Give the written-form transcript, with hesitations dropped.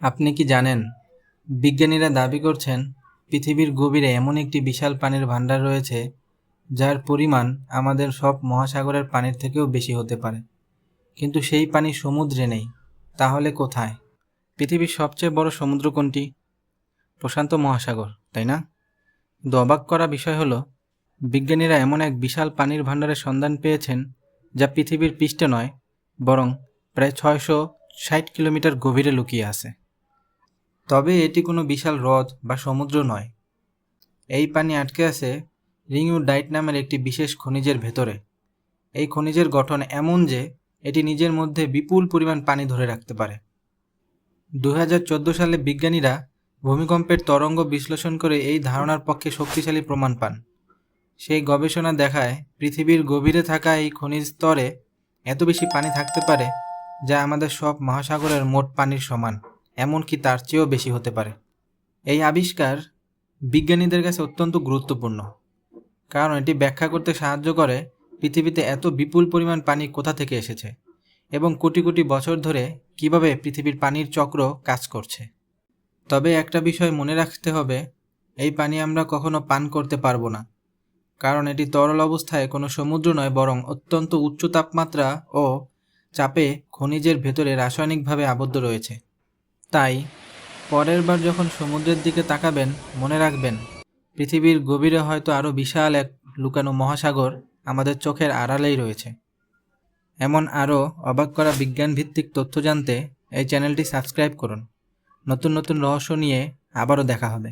আপনি কি জানেন, বিজ্ঞানীরা দাবি করছেন পৃথিবীর গভীরে এমন একটি বিশাল পানির ভাণ্ডার রয়েছে যার পরিমাণ আমাদের সব মহাসাগরের পানির থেকেও বেশি হতে পারে। কিন্তু সেই পানি সমুদ্রে নেই। তাহলে কোথায়? পৃথিবীর সবচেয়ে বড় সমুদ্র কোনটি? প্রশান্ত মহাসাগর, তাই না? কিন্তু অবাক করা বিষয় হলো, বিজ্ঞানীরা এমন এক বিশাল পানির ভাণ্ডারের সন্ধান পেয়েছেন যা পৃথিবীর পৃষ্ঠে নয়, বরং প্রায় 660 কিলোমিটার গভীরে লুকিয়ে আছে। তবে এটি কোনো বিশাল হ্রদ বা সমুদ্র নয়। এই পানি আটকে আছে রিংউডাইট নামের একটি বিশেষ খনিজের ভেতরে। এই খনিজের গঠন এমন যে এটি নিজের মধ্যে বিপুল পরিমাণ পানি ধরে রাখতে পারে। 2014 সালে বিজ্ঞানীরা ভূমিকম্পের তরঙ্গ বিশ্লেষণ করে এই ধারণার পক্ষে শক্তিশালী প্রমাণ পান। সেই গবেষণা দেখায় পৃথিবীর গভীরে থাকা এই খনিজ স্তরে এত বেশি পানি থাকতে পারে যা আমাদের সব মহাসাগরের মোট পানির সমান, এমনকি তার চেয়েও বেশি হতে পারে। এই আবিষ্কার বিজ্ঞানীদের কাছে অত্যন্ত গুরুত্বপূর্ণ, কারণ এটি ব্যাখ্যা করতে সাহায্য করে পৃথিবীতে এত বিপুল পরিমাণ পানি কোথা থেকে এসেছে এবং কোটি কোটি বছর ধরে কিভাবে পৃথিবীর পানির চক্র কাজ করছে। তবে একটা বিষয় মনে রাখতে হবে, এই পানি আমরা কখনো পান করতে পারবো না, কারণ এটি তরল অবস্থায় কোনো সমুদ্র নয়, বরং অত্যন্ত উচ্চ তাপমাত্রা ও চাপে খনিজের ভেতরে রাসায়নিকভাবে আবদ্ধ রয়েছে। তাই পরের বার যখন সমুদ্রের দিকে তাকাবেন, মনে রাখবেন পৃথিবীর গভীরে হয়তো আরও বিশাল এক লুকানো মহাসাগর আমাদের চোখের আড়ালেই রয়েছে। এমন আরও অবাক করা বিজ্ঞানভিত্তিক তথ্য জানতে এই চ্যানেলটি সাবস্ক্রাইব করুন। নতুন নতুন রহস্য নিয়ে আবারও দেখা হবে।